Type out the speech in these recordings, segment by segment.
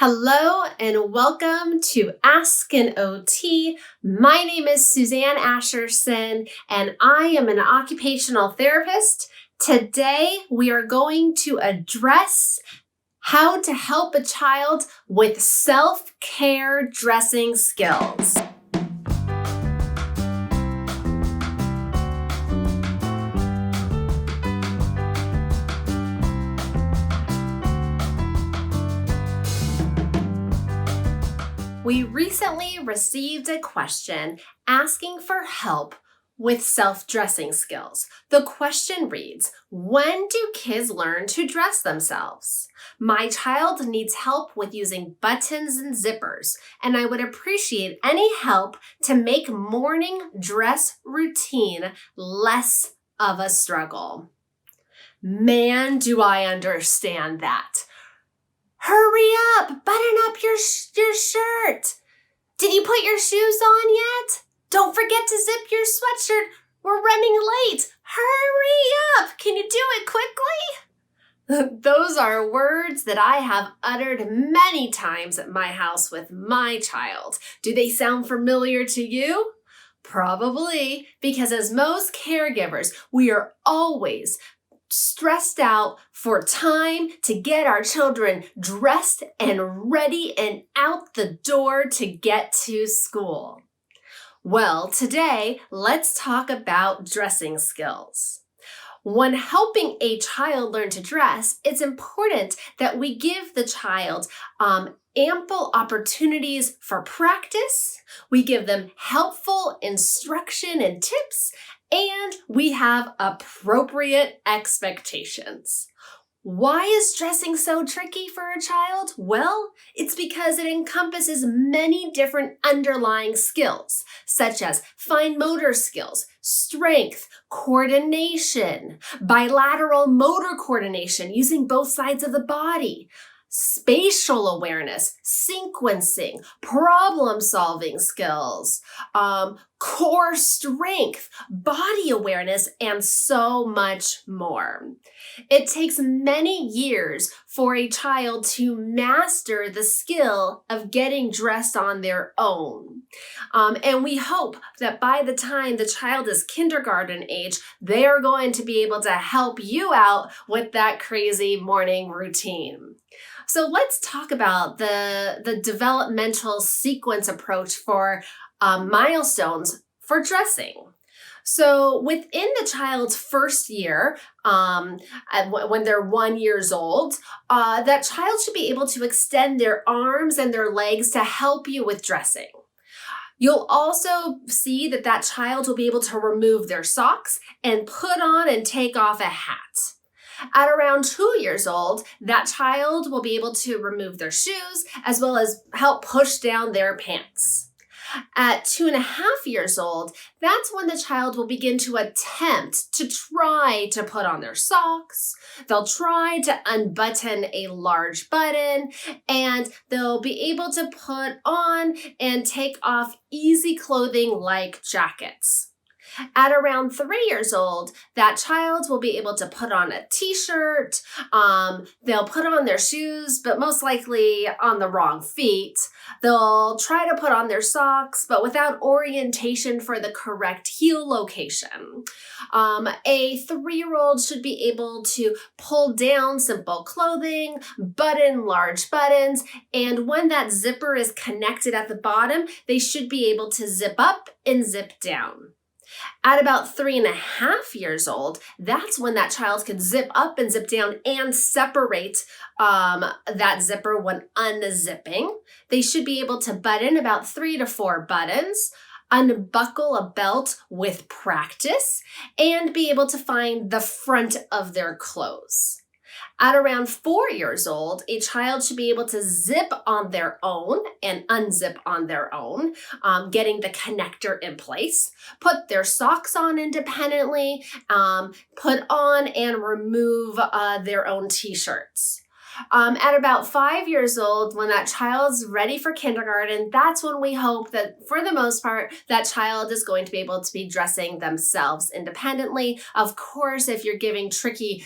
Hello and welcome to Ask an OT. My name is Suzanne Asherson and I am an occupational therapist. Today we are going to address how to help a child with self-care dressing skills. We recently received a question asking for help with self-dressing skills. The question reads, when do kids learn to dress themselves? My child needs help with using buttons and zippers, and I would appreciate any help to make morning dress routine less of a struggle. Man, do I understand that. Hurry up, button up your shirt. Did you put your shoes on yet? Don't forget to zip your sweatshirt. We're running late. Hurry up. Can you do it quickly? Those are words that I have uttered many times at my house with my child. Do they sound familiar to you? Probably, because as most caregivers, we are always stressed out for time to get our children dressed and ready and out the door to get to school. Well, today, let's talk about dressing skills. When helping a child learn to dress, it's important that we give the child ample opportunities for practice. We give them helpful instruction and tips, and we have appropriate expectations. Why is dressing so tricky for a child? Well, it's because it encompasses many different underlying skills, such as fine motor skills, strength, coordination, bilateral motor coordination using both sides of the body, spatial awareness, sequencing, problem-solving skills, core strength, body awareness, and so much more. It takes many years for a child to master the skill of getting dressed on their own. And we hope that by the time the child is kindergarten age, they are going to be able to help you out with that crazy morning routine. So let's talk about the developmental sequence approach for milestones for dressing. So within the child's first year, when they're 1 year old, that child should be able to extend their arms and their legs to help you with dressing. You'll also see that child will be able to remove their socks and put on and take off a hat. At around 2 years old, that child will be able to remove their shoes as well as help push down their pants. At 2.5 years old, that's when the child will begin to attempt to try to put on their socks. They'll try to unbutton a large button, and they'll be able to put on and take off easy clothing like jackets. At around 3 years old, that child will be able to put on a t-shirt, they'll put on their shoes, but most likely on the wrong feet. They'll try to put on their socks, but without orientation for the correct heel location. A 3-year-old should be able to pull down simple clothing, button large buttons, and when that zipper is connected at the bottom, they should be able to zip up and zip down. At about 3.5 years old, that's when that child can zip up and zip down and separate that zipper when unzipping. They should be able to button about 3 to 4 buttons, unbuckle a belt with practice, and be able to find the front of their clothes. At around 4 years old, a child should be able to zip on their own and unzip on their own, getting the connector in place, put their socks on independently, put on and remove their own t-shirts. At about 5 years old, when that child's ready for kindergarten, that's when we hope that, for the most part, that child is going to be able to be dressing themselves independently. Of course, if you're giving tricky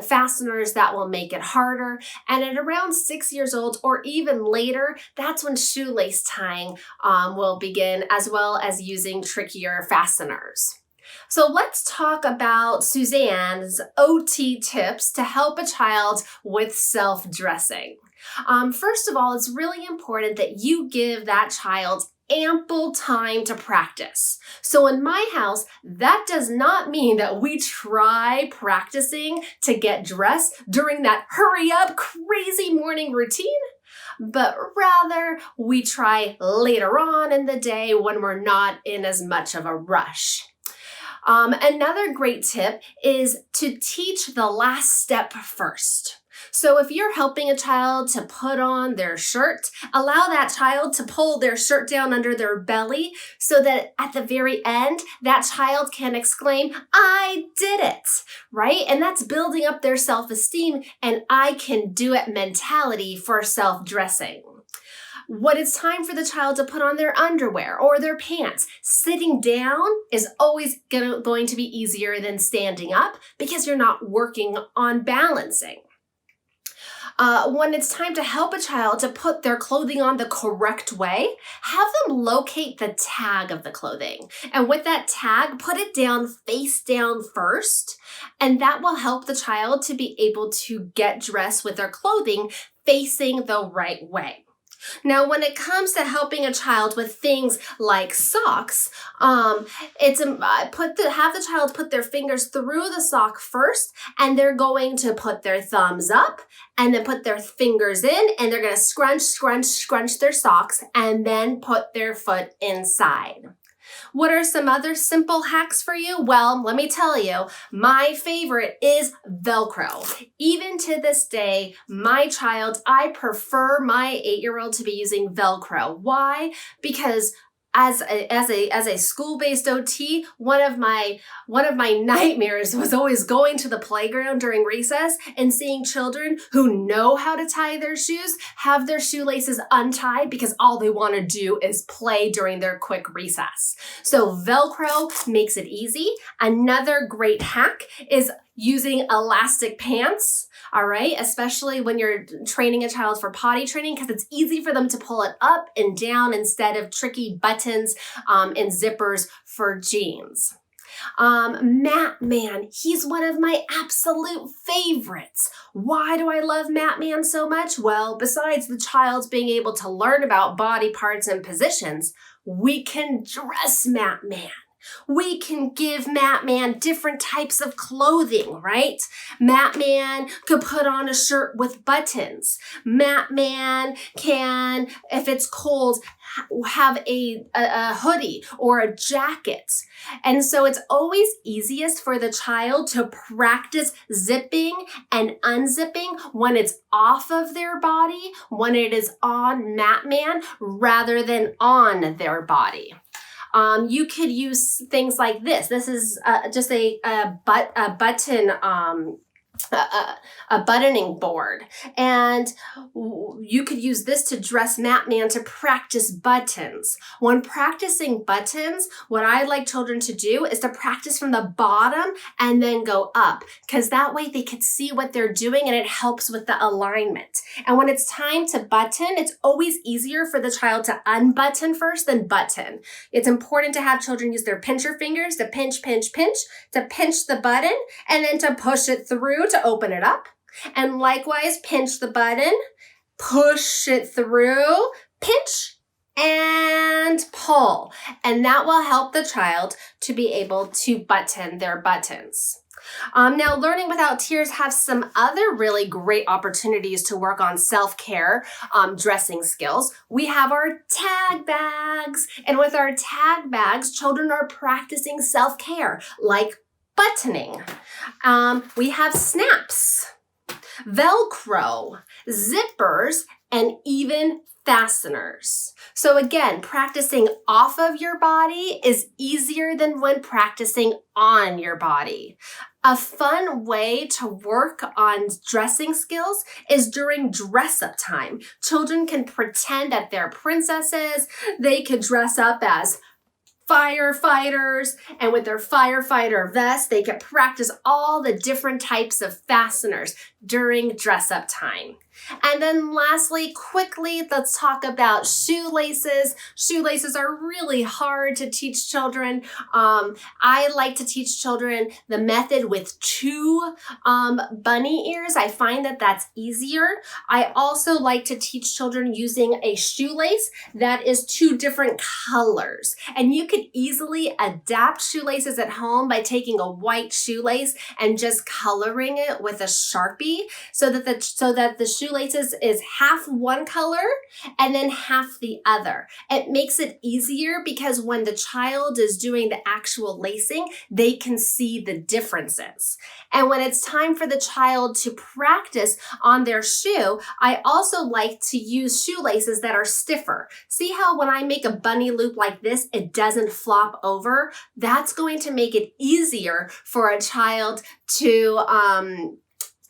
fasteners, that will make it harder. And at around 6 years old or even later, that's when shoelace tying will begin, as well as using trickier fasteners. So let's talk about Suzanne's OT tips to help a child with self-dressing. First of all, it's really important that you give that child ample time to practice. So in my house, that does not mean that we try practicing to get dressed during that hurry up, crazy morning routine, but rather we try later on in the day when we're not in as much of a rush. Another great tip is to teach the last step first. So if you're helping a child to put on their shirt, allow that child to pull their shirt down under their belly so that at the very end, that child can exclaim, "I did it," right? And that's building up their self-esteem and "I can do it" mentality for self-dressing. When it's time for the child to put on their underwear or their pants, sitting down is always going to be easier than standing up because you're not working on balancing. When it's time to help a child to put their clothing on the correct way, have them locate the tag of the clothing. And with that tag, put it down face down first, and that will help the child to be able to get dressed with their clothing facing the right way. Now, when it comes to helping a child with things like socks, have the child put their fingers through the sock first, and they're going to put their thumbs up and then put their fingers in, and they're going to scrunch their socks and then put their foot inside. What are some other simple hacks for you? Well, let me tell you, my favorite is Velcro. Even to this day, I prefer my 8-year-old to be using Velcro. Why? Because as a school-based OT, one of my nightmares was always going to the playground during recess and seeing children who know how to tie their shoes have their shoelaces untied because all they want to do is play during their quick recess. So Velcro makes it easy. Another great hack is using elastic pants. All right, especially when you're training a child for potty training, because it's easy for them to pull it up and down instead of tricky buttons and zippers for jeans. Mat Man, he's one of my absolute favorites. Why do I love Mat Man so much? Well, besides the child being able to learn about body parts and positions, we can dress Mat Man. We can give Mat Man different types of clothing, right? Mat Man could put on a shirt with buttons. Mat Man can, if it's cold, have a hoodie or a jacket. And so it's always easiest for the child to practice zipping and unzipping when it's off of their body, when it is on Mat Man, rather than on their body. You could use things like this. This is just a buttoning board, and you could use this to dress Mat Man to practice buttons. When practicing buttons, what I like children to do is to practice from the bottom and then go up, because that way they can see what they're doing and it helps with the alignment. And when it's time to button, it's always easier for the child to unbutton first than button. It's important to have children use their pincher fingers to pinch, to pinch the button, and then to push it through to open it up. And likewise, pinch the button, push it through, pinch, and pull. And that will help the child to be able to button their buttons. Now, Learning Without Tears have some other really great opportunities to work on self-care, dressing skills. We have our tag bags. And with our tag bags, children are practicing self-care, like buttoning. We have snaps, Velcro, zippers, and even fasteners. So again, practicing off of your body is easier than when practicing on your body. A fun way to work on dressing skills is during dress-up time. Children can pretend that they're princesses. They could dress up as firefighters, and with their firefighter vest, they can practice all the different types of fasteners during dress-up time. And then lastly, quickly, let's talk about shoelaces. Shoelaces are really hard to teach children. I like to teach children the method with two bunny ears. I find that that's easier. I also like to teach children using a shoelace that is two different colors. And you could easily adapt shoelaces at home by taking a white shoelace and just coloring it with a Sharpie so that the shoelaces is half one color and then half the other. It makes it easier because when the child is doing the actual lacing, they can see the differences. And when it's time for the child to practice on their shoe, I also like to use shoelaces that are stiffer. See how when I make a bunny loop like this, it doesn't flop over? That's going to make it easier for a child to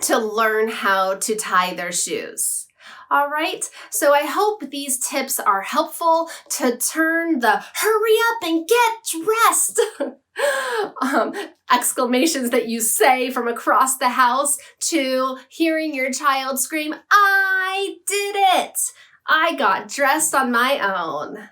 learn how to tie their shoes. All right, so I hope these tips are helpful to turn the hurry up and get dressed exclamations that you say from across the house to hearing your child scream, "I did it! I got dressed on my own."